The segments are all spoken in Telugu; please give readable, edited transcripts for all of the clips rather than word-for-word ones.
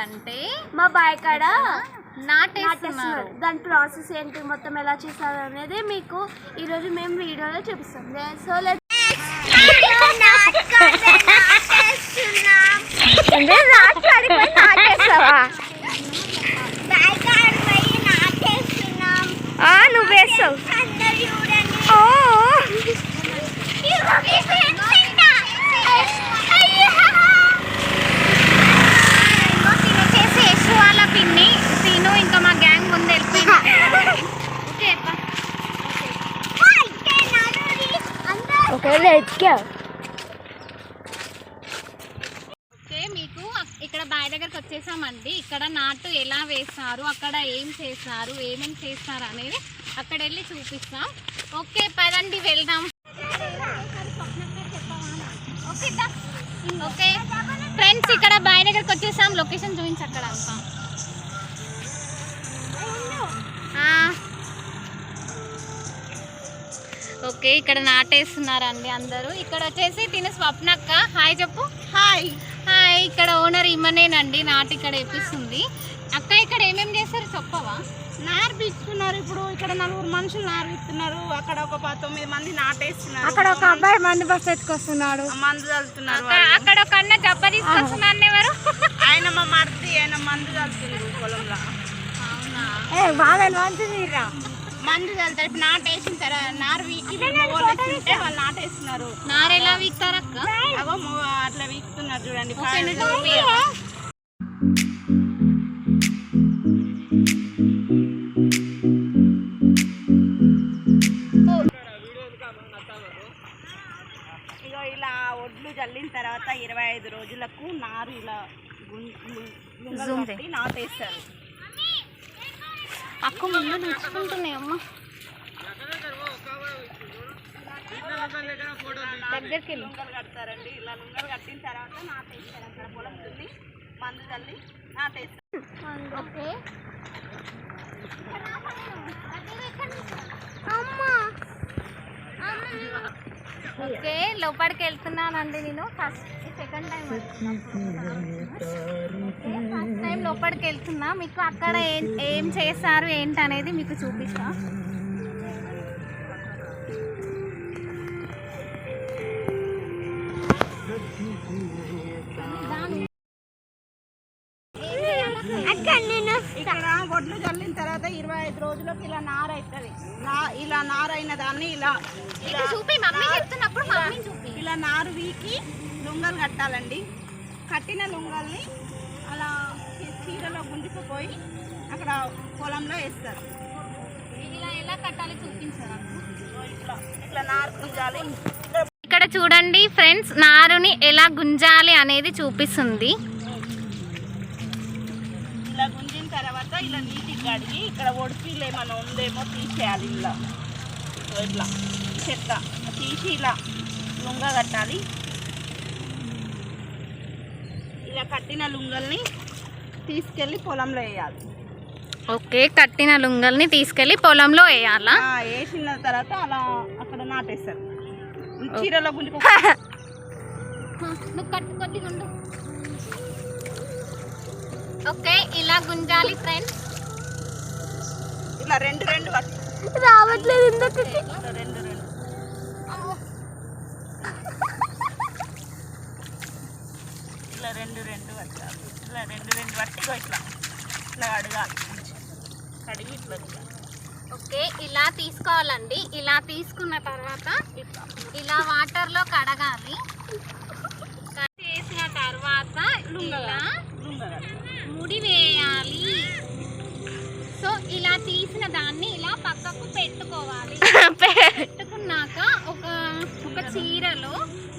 ఏంటంటే మా బాయ్ కాడ నాటేస్తున్నారు. దాని ప్రాసెస్ ఏంటి, మొత్తం ఎలా చేస్తారు అనేది మీకు ఈరోజు మేము వీడియోలో చూపిస్తాం. సో నువ్వు వేస్తావు. ఇంకా మా గ్యాంగ్ ముందు వెళ్ళిపోయింది. ఓకే మీకు ఇక్కడ బాయ్ దగ్గరకు వచ్చేసామండి. ఇక్కడ నాటు ఎలా వేస్తారు, అక్కడ ఏం చేస్తారు, ఏమేమి చేస్తారు అనేది అక్కడ వెళ్ళి చూపిస్తాం. ఓకే పదండి వెళ్దాం. ఓకే ఫ్రెండ్స్ ఇక్కడ బాయ్ దగ్గరకు వచ్చేసాం. లొకేషన్ చూపించి అక్కడ అంతా. ఓకే ఇక్కడ నాటేస్తున్నారండి అందరూ. ఇక్కడ వచ్చేసి తిని స్వప్నక్క హాయ్ చెప్పు. Hi hi. ఇక్కడ ఓనర్ ఇమ్మనేనండి నాటు ఇక్కడ వేపిస్తుంది. అక్క ఇక్కడ ఏమేమి చేస్తారు చెప్పవా? నారు పీక్కుతున్నారు. ఇప్పుడు ఇక్కడ 4 మనుషులు నారు పీక్కుతున్నారు. అక్కడ ఒక 9 మంది నాటేస్తున్నారు. అక్కడ ఒక అబ్బాయి మందు బస్ ఎత్తుకొస్తున్నాడు, మందు చల్లుతున్నారు. అక్కడ ఒక అన్న జబ్బ తీసుకొస్తున్నారు. ఎవరు ఆయన మా మర్ది, ఆయన మందు చల్లుతున్నారు పొలంలో. అవునా బాగా మంచిది మందు చల్లుతారు. ఇప్పుడు నాటేసిన తర్వాత నారు వీకి వాళ్ళు నాటేస్తున్నారు. నారు ఎలా వీక్తారు అక్క? అవో అట్లా వీకుతున్నారు చూడండి. ఇగో ఇలా ఒడ్లు చల్లిన తర్వాత 25 రోజులకు నారు ఇలా నాటేస్తారు. అక్క ముందు నడుచుకుంటున్నాయి అమ్మ దగ్గరికి లుంగలు కడతారండి. ఇలా లుంగలు కట్టిన తర్వాత నాటేస్తారు. అక్కడ పొలం దున్ని మందు చల్లి నాటేస్తారు. ఓకే ఓకే లోపలికి వెళ్తున్నానండి. నేను సెకండ్ టైం ఫస్ట్ టైం లోపలికి వెళ్తున్నా. మీకు అక్కడ ఏం చేస్తారు ఏంటి అనేది మీకు చూపిస్తా. ఇక్కడ ఒడ్లు చల్లిన తర్వాత 25 రోజులకు ఇలా నార అవుతుంది. ఇలా నార అయిన దాన్ని ఇలా చూపి మమ్మీ చెప్తున్నప్పుడు ఇలా నారు వీకి లుంగలు కట్టాలండి. కట్టిన లుంగల్ని అలా చీరలో గుంజుకుపోయి అక్కడ పొలంలో వేస్తారు. ఇలా ఎలా కట్టాలి చూపించారు. ఇట్లా నారు గుంజాలి. ఇక్కడ చూడండి ఫ్రెండ్స్, నారుని ఎలా గుంజాలి అనేది చూపిస్తుంది. ఇలా గుంజిన తర్వాత ఇలా నీటికి కడిగి ఇక్కడ ఒడిపిలు ఏమైనా ఉందేమో తీసేయాలి. ఇలా ఇట్లా చెత్త తీసి ఇలా లుంగ కట్టాలి. ఇలా కట్టిన లుంగల్ని తీసుకెళ్ళి పొలంలో వేయాలి. ఓకే కట్టిన లుంగల్ని తీసుకెళ్ళి పొలంలో వేయాలా? వేసిన తర్వాత అలా అక్కడ నాటేస్తారు. చీరలో గుంజుకో కట్టుకొద్దిగుండు. ఓకే ఇలా గుంజాలి ఫ్రెండ్స్. ఇలా రెండు రావట్లేదు ఎందుకు? రెండు ఇలా రెండు పట్టాలి. ఇలా రెండు పట్టిగో ఇట్లా అడగాలి. కడిగి ఇట్లా ఓకే ఇలా తీసుకోవాలండి. ఇలా తీసుకున్న తర్వాత ఇలా వాటర్లో కడగాలి. చేసిన తర్వాత ఇలా ముడి వేయాలి. సో ఇలా తీసిన దాన్ని ఇలా పక్కకు పెట్టుకోవాలి. పెట్టుకున్నాక ఒక చీరలో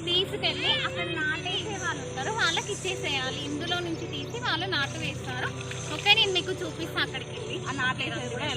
తీసుకెళ్ళి అక్కడ నాటేసే వాళ్ళు ఉంటారు, వాళ్ళకి ఇచ్చేసేయాలి. ఇందులో నుంచి తీసి వాళ్ళు నాటు వేస్తారు. ఓకే నేను మీకు చూపిస్తాను అక్కడికి వెళ్ళి ఆ నాటేసేది కూడా.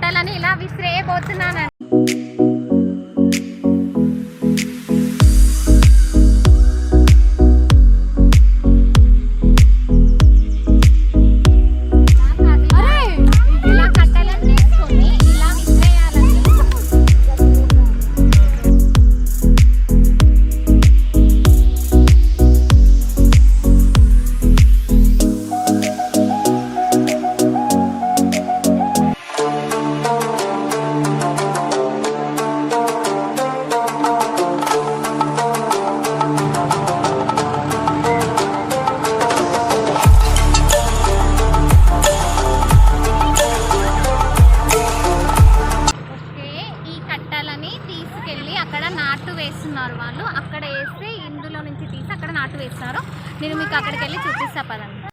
కట్టలని ఇలా విసిరేయబోతున్నాను. వాళ్ళు అక్కడ వేస్తే ఇందులో నుంచి తీసి అక్కడ నాటు వేస్తారు. నేను మీకు అక్కడికి వెళ్ళి చూపిస్తా పదండి.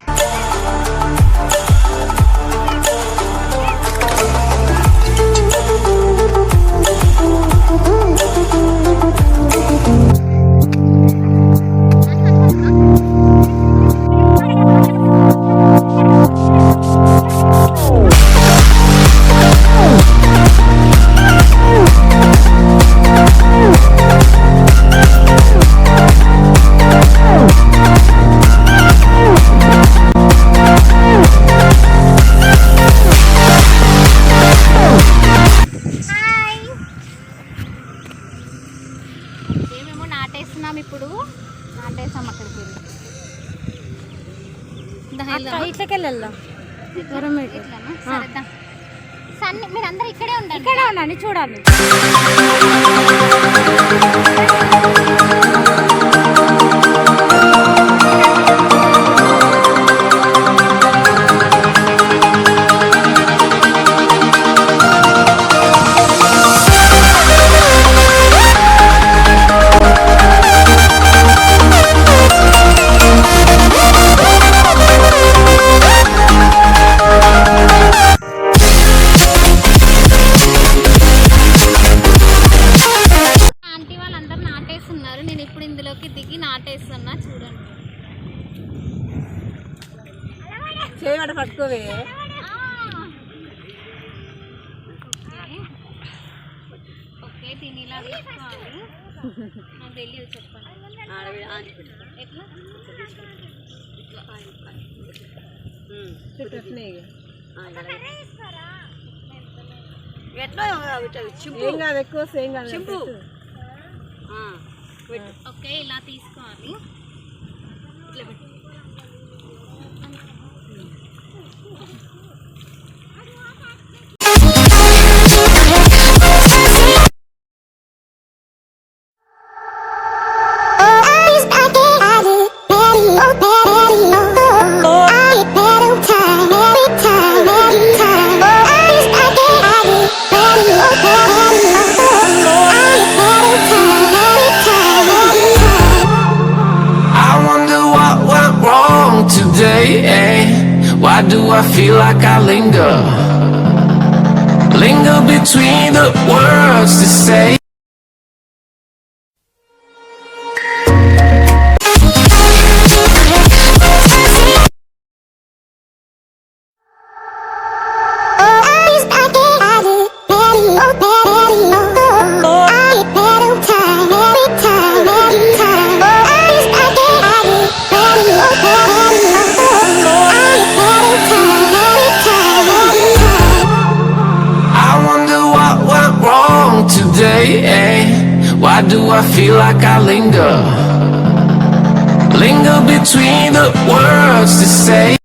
ఇప్పుడు నాటేసాం అక్కడికి వెళ్ళి ఇట్లకి వెళ్దాం. సన్ని మీరందరూ ఇక్కడే ఉండండి చూడండి. నేను ఇప్పుడు ఇందులోకి దిగి నాటేస్తున్నా చూడండి. పట్టుకోవే. ఓకే దీన్ని ఇలా తీసుకోవాలి. నాకు తెలియదు చెప్పండి ఎట్లా ఓకే ఇలా తీసుకోవాలి. Why do I feel like I linger between the words to say? Why do I feel like I linger between the words to say?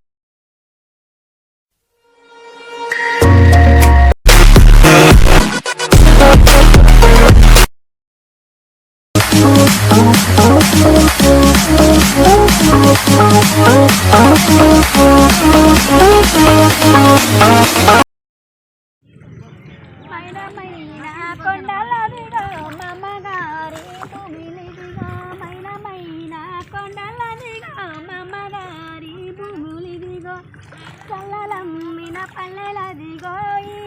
చల్లలమ్మిన పల్లెలదిగోయి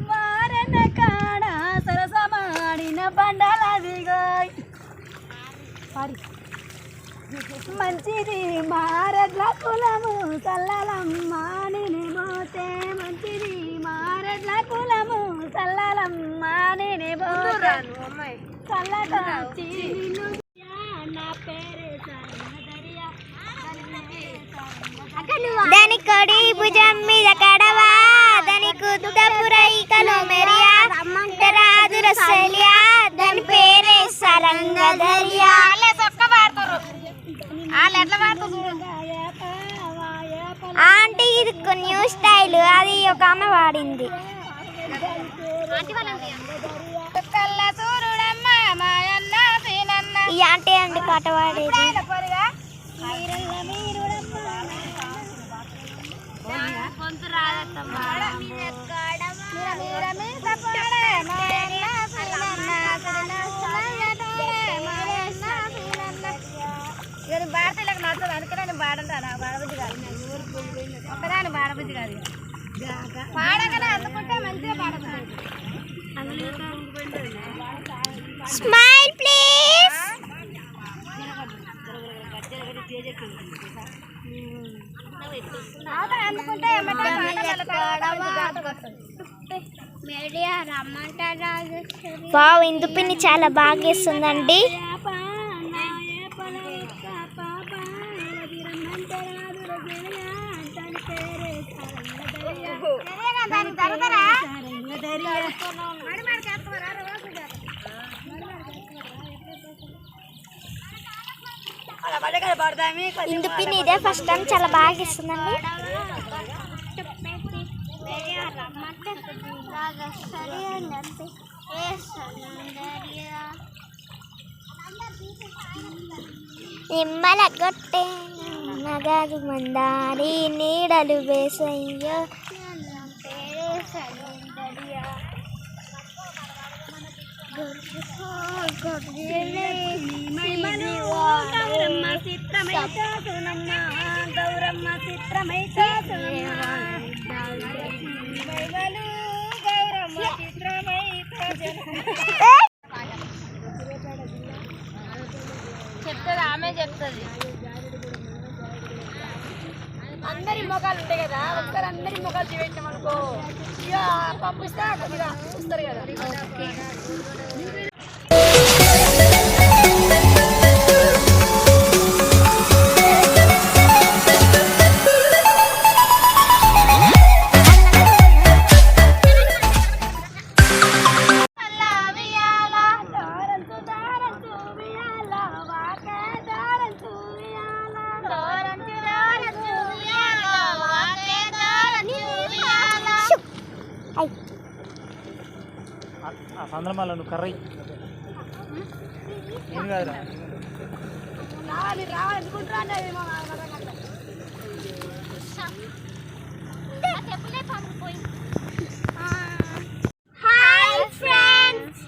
వారన కాడ సరసమాడిన బండలదిగోయ్ మంచిది మారడ్ల కులము చల్లలమ్మ నిని పోతే మంచిది మారడ్ల కుల దాని కొడి భుజం మీద కడవా దాని కుదుగపు రైకలో మెరియా రాదు రసలియా దాని పేరే సరంగధరియా. ఆంటీ ఇది న్యూ స్టైల్, అది ఒక ఆమె వాడింది. ఈ ఆంటీ అండి పాట పాడేది. భారతీయులకు నచ్చదు అందుకనే నేను బాడంటాను. బాడబుద్ధి కాదు ఒక్కదాన్ని బాడబుద్ధి కాదు. పాడగానే అందుకుంటే మంచిగా పాడతాను. Smile please. వావ్, ఇందు పిన్ని చాలా బాగా ఇస్తుందండి. ఇందు పిన్ని ఇదే ఫస్ట్ టైం చాలా బాగా ఇస్తుందండి. నిమ్మల కొట్టే నగదు మందారి నీడలు వేసయ్యో చెప్తుంది ఆమె చెప్తుంది. అందరి మొఖాలు ఉంటాయి కదా, ఒకసారి అందరి మొఖాలు చూపెట్టాం అనుకో ఇక పంపిస్తా కొద్దిగా చూస్తారు కదా. సందర్భాలు నువ్వు కర్రీ ఏం కాదురా. హాయ్ ఫ్రెండ్స్,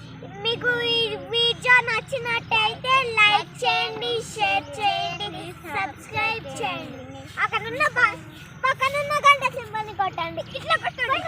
మీకు ఈ వీడియో నచ్చినట్టయితే లైక్ చేయండి, షేర్ చేయండి, సబ్స్క్రైబ్ చేయండి. అక్కడ ఉన్న పక్కనున్న గంట సింబల్ని కొట్టండి. ఇట్లా కొట్టండి.